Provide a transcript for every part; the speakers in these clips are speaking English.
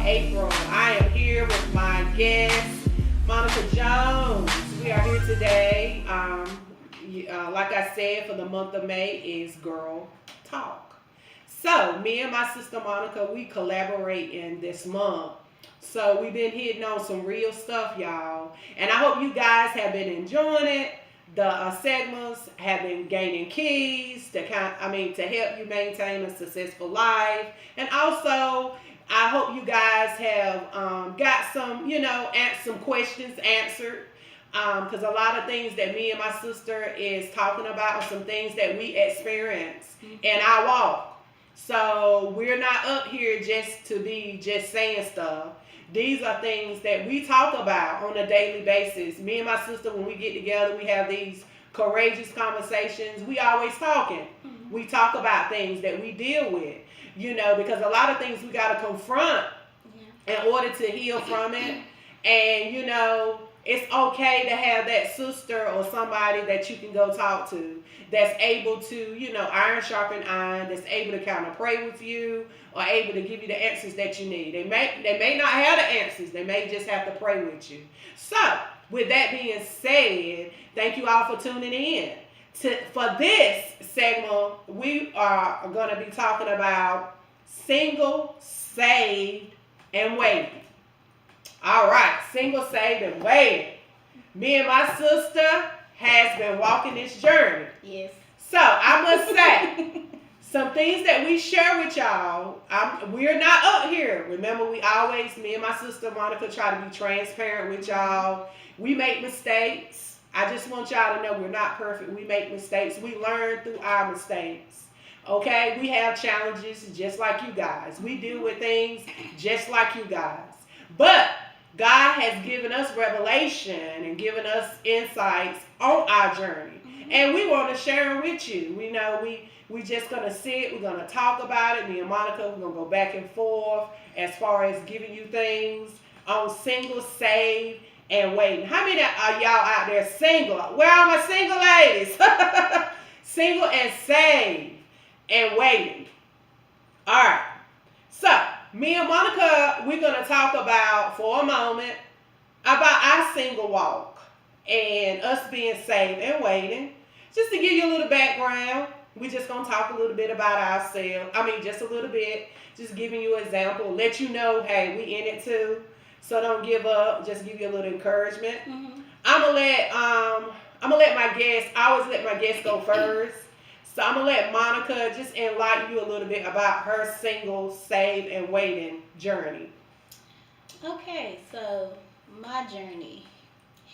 April. I am here with my guest, Monica Jones. We are here today. Like I said, for the month of May is Girl Talk. So, me and my sister Monica, we collaborate in this month. So, we've been hitting on some real stuff, y'all. And I hope you guys have been enjoying it. The segments have been gaining keys to help you maintain a successful life, and also I hope you guys have got some, some questions answered. Because a lot of things that me and my sister is talking about are some things that we experience in our walk. So we're not up here just to be just saying stuff. These are things that we talk about on a daily basis. Me and my sister, when we get together, we have these courageous conversations. We always talking. We talk about things that we deal with, because a lot of things we got to confront in order to heal from it. And, it's okay to have that sister or somebody that you can go talk to that's able to, iron sharpen iron, that's able to kind of pray with you or able to give you the answers that you need. They may not have the answers. They may just have to pray with you. So, with that being said, thank you all for tuning in. For this segment, we are going to be talking about single, saved, and waiting. All right, single, saved, and waiting. Me and my sister has been walking this journey. Yes. So I must say, some things that we share with y'all, we're not up here. Remember, me and my sister Monica try to be transparent with y'all. We make mistakes. I just want y'all to know we're not perfect. We make mistakes. We learn through our mistakes. Okay? We have challenges just like you guys. We deal with things just like you guys. But God has given us revelation and given us insights on our journey. And we want to share them with you. We know we just going to sit. We're going to talk about it. Me and Monica, we're going to go back and forth as far as giving you things on single, saved, and waiting. How many are y'all out there single? Where are my single ladies? Single and saved and waiting. All right. So, me and Monica, we're going to talk about, for a moment, about our single walk and us being saved and waiting. Just to give you a little background, we're just going to talk a little bit about ourselves. Just a little bit. Just giving you an example. Let you know, hey, we in it too. So don't give up. Just give you a little encouragement. I'm gonna let my guests. I always let my guests go first. So I'm gonna let Monica just enlighten you a little bit about her single, saved, and waiting journey. Okay, so my journey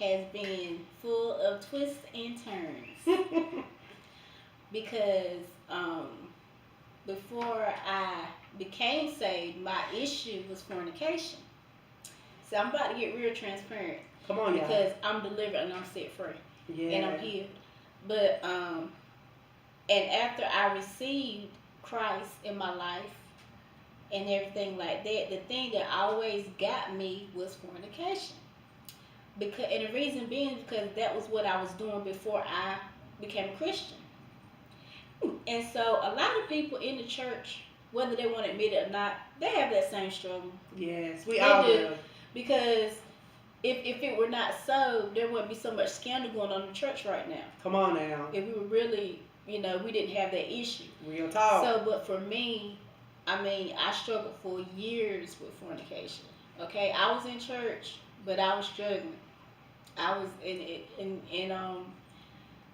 has been full of twists and turns because before I became saved, my issue was fornication. So I'm about to get real transparent. Come on, y'all. Because I'm delivered and I'm set free. Yeah. And I'm healed. But and after I received Christ in my life and everything like that, the thing that always got me was fornication. And the reason being because that was what I was doing before I became a Christian. And so a lot of people in the church, whether they want to admit it or not, they have that same struggle. Yes, we all do. Because if it were not so, there wouldn't be so much scandal going on in the church right now. Come on now. If we were really, we didn't have that issue. Real talk. So, but for me, I struggled for years with fornication. Okay, I was in church, but I was struggling. I was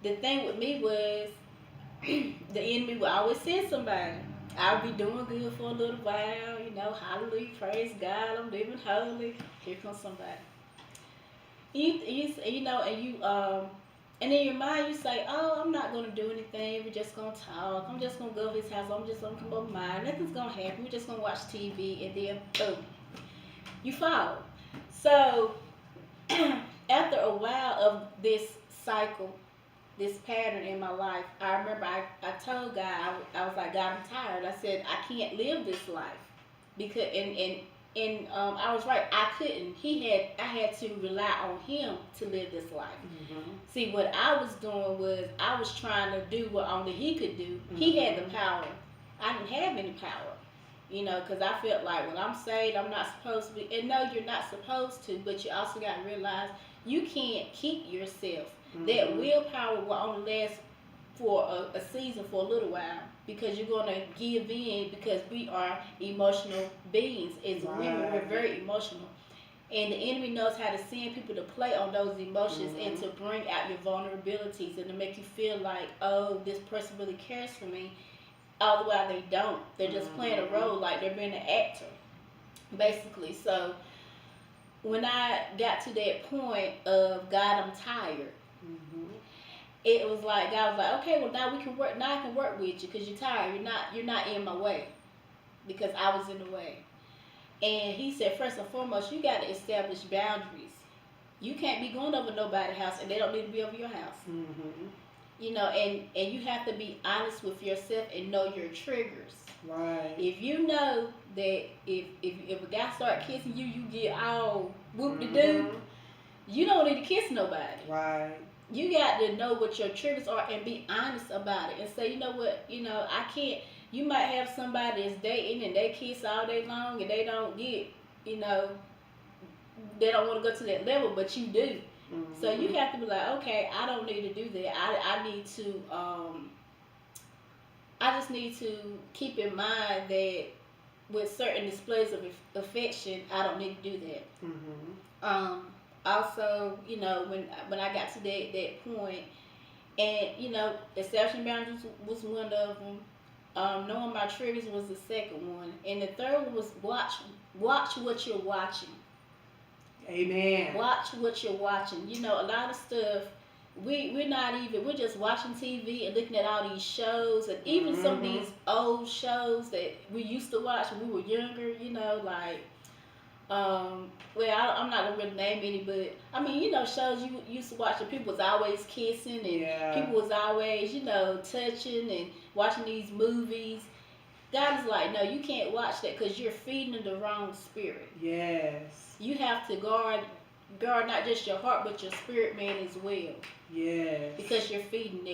the thing with me was the enemy would always send somebody. I'll be doing good for a little while, hallelujah, praise God, I'm living holy. Here comes somebody. And in your mind you say, oh, I'm not going to do anything, we're just going to talk, I'm just going to go to his house, I'm just going to come over mine, nothing's going to happen, we're just going to watch TV, and then boom, you fall. So, after a while of this cycle, this pattern in my life, I remember I told God, I was like, God, I'm tired. I said, I can't live this life. Because, I was right, I couldn't. I had to rely on him to live this life. See, what I was doing was, I was trying to do what only he could do. He had the power. I didn't have any power. You know, because I felt like when I'm saved, I'm not supposed to be. And no, you're not supposed to, but you also got to realize you can't keep yourself. That willpower will only last for a season, for a little while, because you're going to give in, because we are emotional beings. As women, we're very emotional. And the enemy knows how to send people to play on those emotions and to bring out your vulnerabilities and to make you feel like, oh, this person really cares for me. All the while they don't. They're just playing a role, like they're being an actor, basically. So when I got to that point of, God, I'm tired, it was like, God was like, okay, well, now we can work. Now I can work with you because you're tired. You're not in my way, because I was in the way. And he said, first and foremost, you got to establish boundaries. You can't be going over nobody's house, and they don't need to be over your house. You know, and you have to be honest with yourself and know your triggers. Right. If you know that if a guy start kissing you, you get all whoop-de-doo, you don't need to kiss nobody. Right. You got to know what your triggers are and be honest about it and say, you know what, I can't. You might have somebody that's dating and they kiss all day long and they don't get, they don't want to go to that level, but you do. So you have to be like, okay, I don't need to do that. I need to, I just need to keep in mind that with certain displays of affection, I don't need to do that. Also, when I got to that point, and establishing boundaries was one of them. Knowing my triggers was the second one, and the third one was watch what you're watching. Amen. Watch what you're watching. A lot of stuff we're just watching TV and looking at all these shows, and even some of these old shows that we used to watch when we were younger. Like I'm not gonna really name any, but I mean, shows you used to watch and people was always kissing and people was always, touching and watching these movies. God is like, no, you can't watch that because you're feeding the wrong spirit. Yes. You have to guard not just your heart but your spirit man as well. Yes. Because you're feeding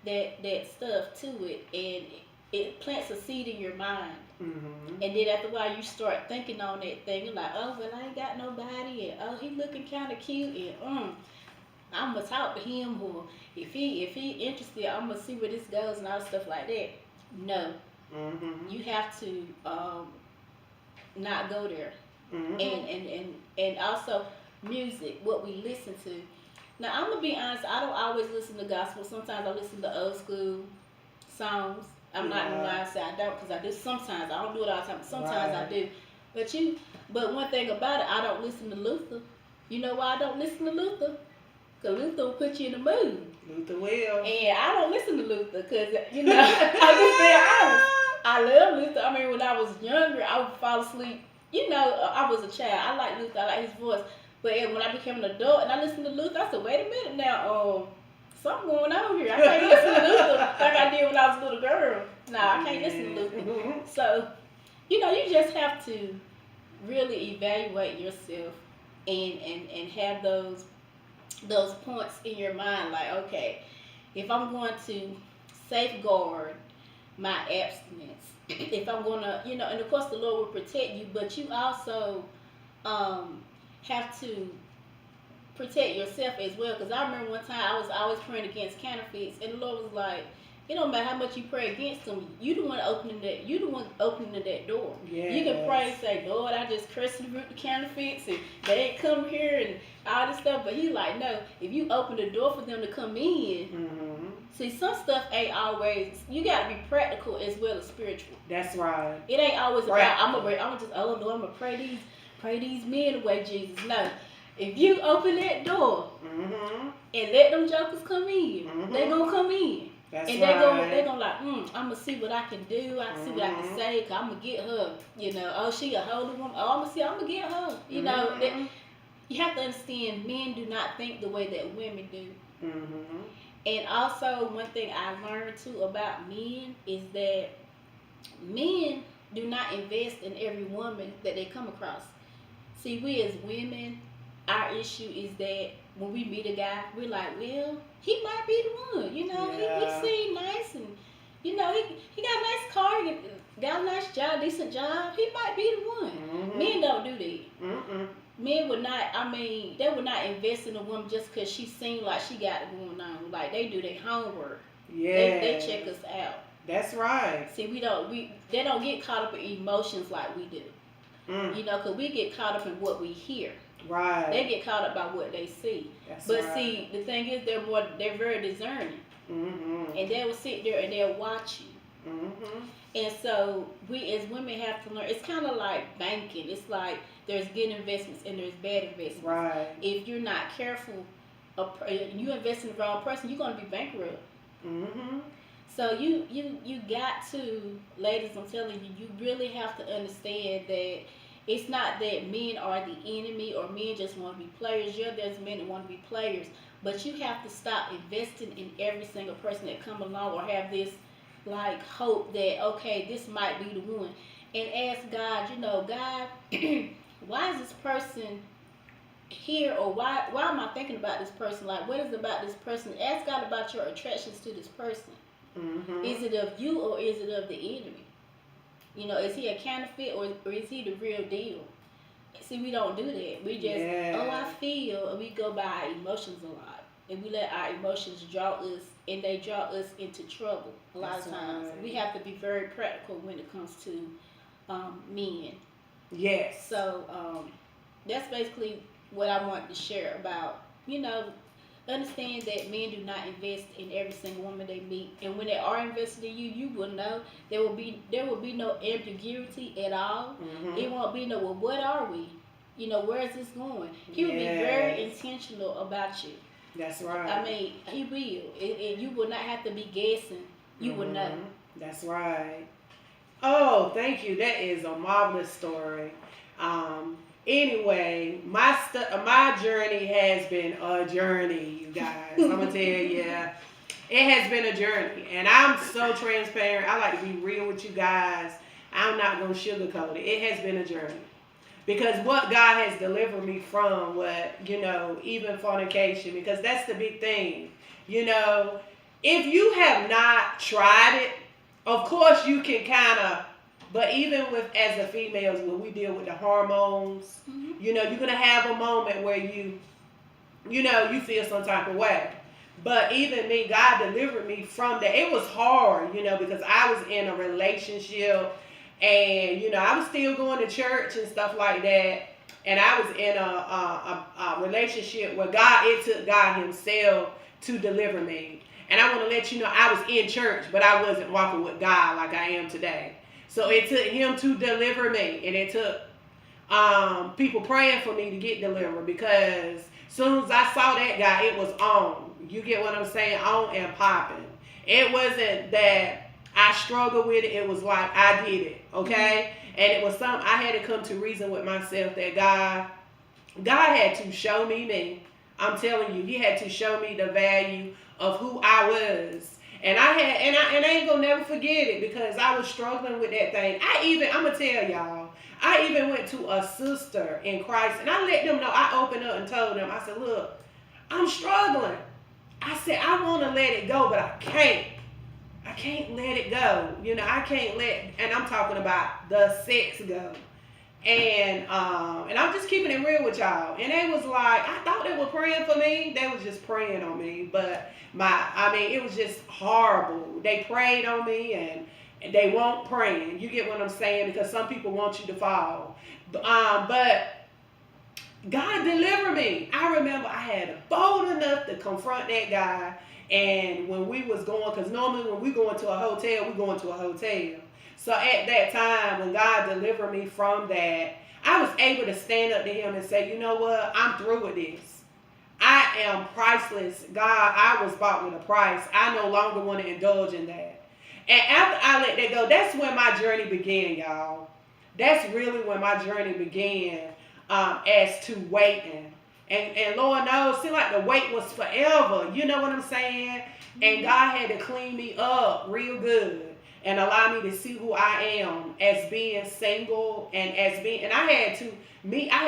that stuff to it, and it plants a seed in your mind. And then after a while you start thinking on that thing. You're like, oh, well, I ain't got nobody, and oh, he looking kind of cute, and I'm gonna talk to him, or if he interested, I'm gonna see where this goes and all stuff like that. No. You have to not go there. And also music, what we listen to. Now I'm gonna be honest, I don't always listen to gospel. Sometimes I listen to old school songs. I'm not gonna lie and say I don't, because I do sometimes. I don't do it all the time, but sometimes I do. But one thing about it, I don't listen to Luther. You know why I don't listen to Luther? Because Luther will put you in the mood. Luther will. And I don't listen to Luther because, I'm just being honest. I love Luther. I mean, when I was younger, I would fall asleep. I was a child. I like Luther. I like his voice. But when I became an adult and I listened to Luther, I said, wait a minute now. Something going on here. I can't listen to Luther like I did when I was a little girl. No, I can't listen to Luther. So, you just have to really evaluate yourself and have those points in your mind, like, okay, if I'm going to safeguard my abstinence, if I'm going to, and of course the Lord will protect you, but you also have to protect yourself as well. Because I remember one time I was always praying against counterfeits, and the Lord was like, it don't matter how much you pray against them, you the one opening that door. Yes. You can pray and say, Lord, I just cursed and root the counterfeits and they ain't come here and all this stuff. But he like, no, if you open the door for them to come in, see, some stuff ain't always, you got to be practical as well as spiritual. That's right. It ain't always about, I'm gonna pray these men away, Jesus. No. If you open that door and let them jokers come in, they gonna come in. That's and right. they're gonna like, I'm gonna see what I can do. I can see what I can say, cause I'm gonna get her. Oh, she a holy woman. Oh, I'm gonna get her. You have to understand, men do not think the way that women do. And also, one thing I learned too about men is that men do not invest in every woman that they come across. See, we as women, our issue is that when we meet a guy, we're like, well, he might be the one. He seems nice and You know, he got a nice car, he got a nice job, decent job. He might be the one. Mm-hmm. Men don't do that. Mm-mm. Men would not. I mean, they would not invest in a woman just because she seemed like she got it going on. Like they do their homework. Yeah. They check us out. That's right. See, they don't get caught up in emotions like we do. Mm. You know, because we get caught up in what we hear. Right. They get caught up by what they see. That's But right. see, the thing is, they're very discerning, Mm-hmm. and they will sit there and they'll watch you. Mm-hmm. And so we as women have to learn. It's kind of like banking. It's like there's good investments and there's bad investments. Right. If you're not careful, you invest in the wrong person, you're going to be bankrupt. Mm-hmm. So you got to, ladies, I'm telling you, you really have to understand that it's not that men are the enemy or men just want to be players. Yeah, there's men that want to be players, but you have to stop investing in every single person that come along or have this like hope that okay, this might be the one, and ask God, you know, God, why is this person here, or why am I thinking about this person? Like, what is it about this person? Ask God about your attractions to this person. Mm-hmm. Is it of you or is it of the enemy? You know, is he a counterfeit or is he the real deal? See, we don't do that. We just, oh, I feel, and we go by our emotions a lot. And we let our emotions draw us, and they draw us into trouble a lot of times. Right. We have to be very practical when it comes to men. Yes. So that's basically what I wanted to share about, you know, understand that men do not invest in every single woman they meet, and when they are invested in you, you will know there will be no ambiguity at all. Mm-hmm. It won't be no, well, what are we? You know, where is this going? He will be very intentional about you. That's right. I mean, he will, and you will not have to be guessing. You will know. That's right. Oh, thank you. That is a marvelous story. Anyway, my journey has been a journey, you guys. I'm gonna tell you, it has been a journey, and I'm so transparent. I like to be real with you guys. I'm not gonna sugarcoat it. It has been a journey because what God has delivered me from, even fornication, because that's the big thing. You know, if you have not tried it, of course you can kind of. But even as the females, when we deal with the hormones, you're going to have a moment where you feel some type of way. But even me, God delivered me from that. It was hard, because I was in a relationship and, I was still going to church and stuff like that. And I was in a relationship where it took God himself to deliver me. And I want to let you know, I was in church, but I wasn't walking with God like I am today. So it took him to deliver me, and it took people praying for me to get delivered, because as soon as I saw that guy, it was on. You get what I'm saying? On and popping. It wasn't that I struggled with it. It was like I did it, okay? And it was something I had to come to reason with myself that God had to show me. I'm telling you, he had to show me the value of who I was. And I ain't gonna never forget it, because I was struggling with that thing. I'm gonna tell y'all, I even went to a sister in Christ, and I let them know. I opened up and told them, I said, look, I'm struggling. I said, I want to let it go, but I can't. I can't let it go. I can't and I'm talking about the sex go. And I'm just keeping it real with y'all. And they was like, I thought they were praying for me. They was just praying on me. But it was just horrible. They prayed on me and they weren't praying. You get what I'm saying? Because some people want you to fall. But God delivered me. I remember I had bold enough to confront that guy. And when we was going, because normally when we go into a hotel, we go into a hotel. So at that time, when God delivered me from that, I was able to stand up to him and say, you know what? I'm through with this. I am priceless. God, I was bought with a price. I no longer want to indulge in that. And after I let that go, that's when my journey began, y'all. That's really when my journey began, as to waiting. And Lord knows, it seemed like the wait was forever. You know what I'm saying? And God had to clean me up real good and allow me to see who I am as being single and I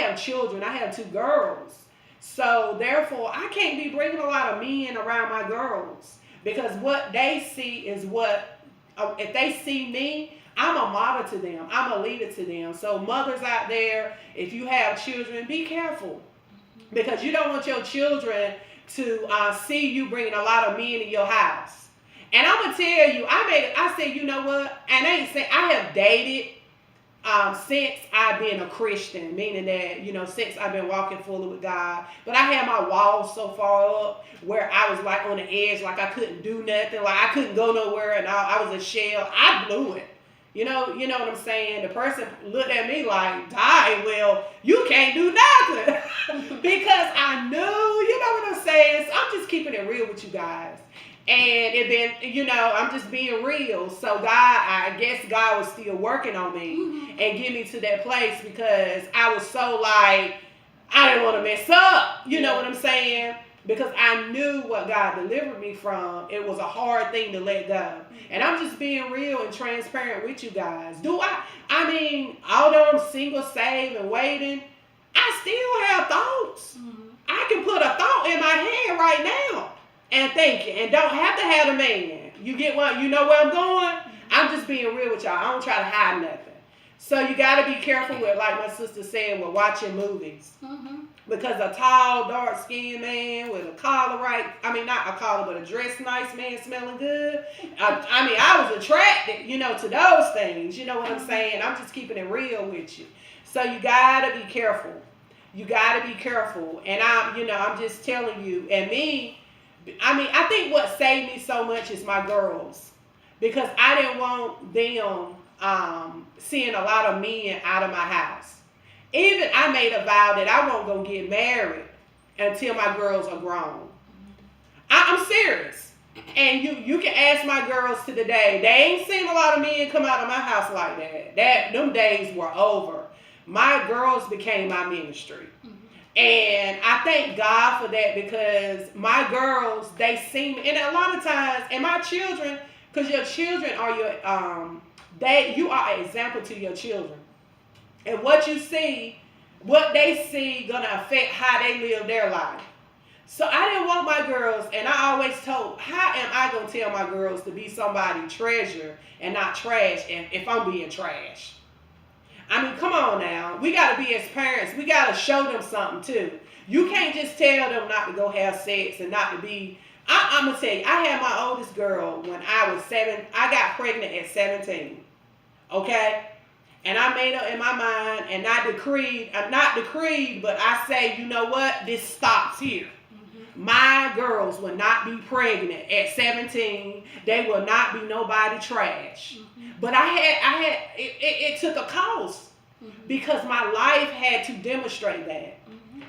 have children. I have 2 girls. So therefore, I can't be bringing a lot of men around my girls, because what they see is what if they see me, I'm a model to them. I'm a leader to them. So mothers out there, if you have children, be careful because you don't want your children to see you bringing a lot of men in your house. And I'm gonna tell you, I said, you know what? And I ain't saying I have dated since I've been a Christian, meaning that, since I've been walking fully with God. But I had my walls so far up where I was like on the edge, like I couldn't do nothing, like I couldn't go nowhere, and I was a shell. I blew it. You know what I'm saying? The person looked at me like, "Die, well, you can't do nothing," because I knew, you know what I'm saying? So I'm just keeping it real with you guys. And it been, I'm just being real. So I guess God was still working on me and get me to that place because I was so like, I didn't want to mess up. You know what I'm saying? Because I knew what God delivered me from. It was a hard thing to let go. And I'm just being real and transparent with you guys. I mean, although I'm single, saved, and waiting, I still have thoughts. I can put a thought in my head right now and think it, and don't have to have a man. You get what? You know where I'm going? I'm just being real with y'all. I don't try to hide nothing. So you got to be careful with, like my sister said, with watching movies. Because a tall, dark-skinned man with a collar not a collar, but a dressed nice man smelling good. I was attracted, to those things. You know what I'm saying? I'm just keeping it real with you. So you got to be careful. You got to be careful. And I'm just telling you, and me, I think what saved me so much is my girls. Because I didn't want them seeing a lot of men out of my house. Even I made a vow that I won't go get married until my girls are grown. I'm serious. And you can ask my girls to the day. They ain't seen a lot of men come out of my house like that. Them days were over. My girls became my ministry. And I thank God for that because my girls, they see me. And a lot of times, and my children, because your children are you are an example to your children. And what they see gonna affect how they live their life. So I didn't want my girls, and I always told, how am I gonna tell my girls to be somebody treasure and not trash if I'm being trash? Come on now. We gotta be as parents, we gotta show them something too. You can't just tell them not to go have sex and not to be. I'm gonna tell you, I had my oldest girl when I was 7. I got pregnant at 17. Okay? And I made up in my mind and not decreed, but I say, you know what? This stops here. My girls will not be pregnant at 17. They will not be nobody trash. But it took a cost because my life had to demonstrate that.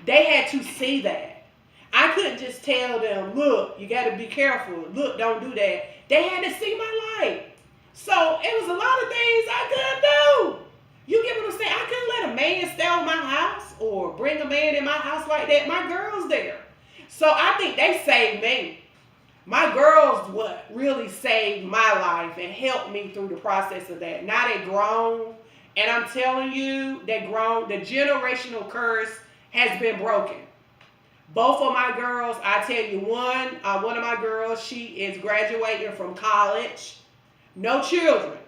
They had to see that. I couldn't just tell them, look, you got to be careful. Look, don't do that. They had to see my life. So it was a lot of things I couldn't do. You get what I'm saying? I couldn't let a man stay in my house or bring a man in my house like that. My girls there. So I think they saved me. My girls what really saved my life and helped me through the process of that. Now they grown. And I'm telling you, they grown. The generational curse has been broken. Both of my girls, I tell you, one of my girls, she is graduating from college. No children.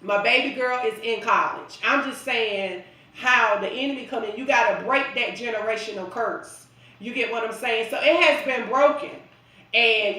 My baby girl is in college. I'm just saying how the enemy come in. You got to break that generational curse. You get what I'm saying? So it has been broken. And,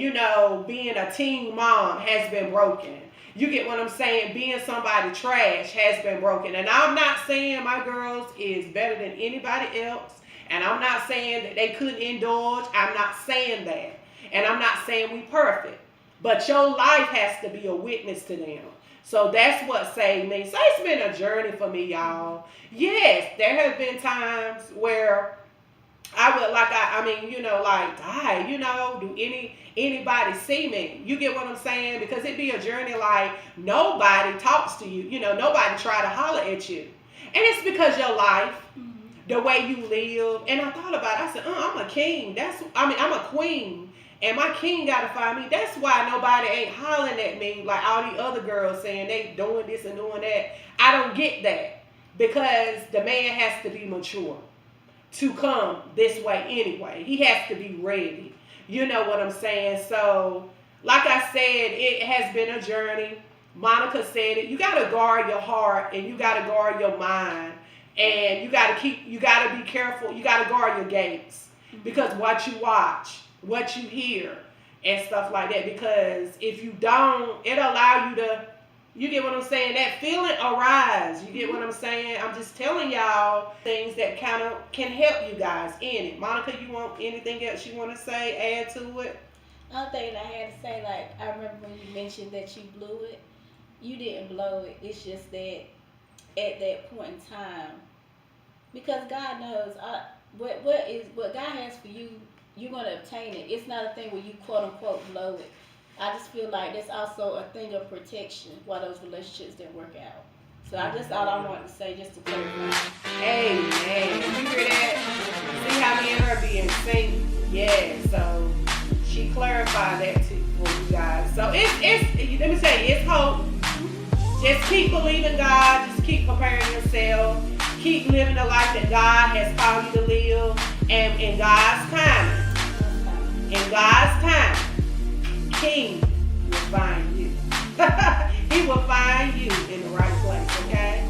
being a teen mom has been broken. You get what I'm saying? Being somebody trash has been broken. And I'm not saying my girls is better than anybody else. And I'm not saying that they couldn't indulge. I'm not saying that. And I'm not saying we perfect. But your life has to be a witness to them. So that's what saved me. So it's been a journey for me, y'all. Yes, there have been times where I would do anybody see me? You get what I'm saying? Because it'd be a journey like nobody talks to you. Nobody try to holler at you. And it's because your life, the way you live. And I thought about it. I said, I'm a king. I'm a queen. And my king got to find me. That's why nobody ain't hollering at me like all these other girls saying they doing this and doing that. I don't get that. Because the man has to be mature to come this way anyway. He has to be ready. You know what I'm saying? So like I said, it has been a journey. Monica said it. You gotta guard your heart and you gotta guard your mind. And you gotta be careful. You gotta guard your gates. Because what you watch, what you hear, and stuff like that. Because if you don't, it'll allow you to, you get what I'm saying? That feeling arise. You get what I'm saying? I'm just telling y'all things that kind of can help you guys in it. Monica, you want anything else you want to say, add to it? Another thing I had to say, like, I remember when you mentioned that you blew it. You didn't blow it. It's just that at that point in time, because God knows what God has for you, you're gonna obtain it. It's not a thing where you quote unquote blow it. I just feel like that's also a thing of protection while those relationships didn't work out. So that's all I wanted to say, just to clarify. Amen. You hear that? See how me and her being sync? Yeah. So she clarified that too for you guys. So it's let me say it's hope. Just keep believing God. Just keep preparing yourself. Keep living the life that God has called you to live, and in God's timing. In God's time, King will find you. He will find you in the right place. Okay.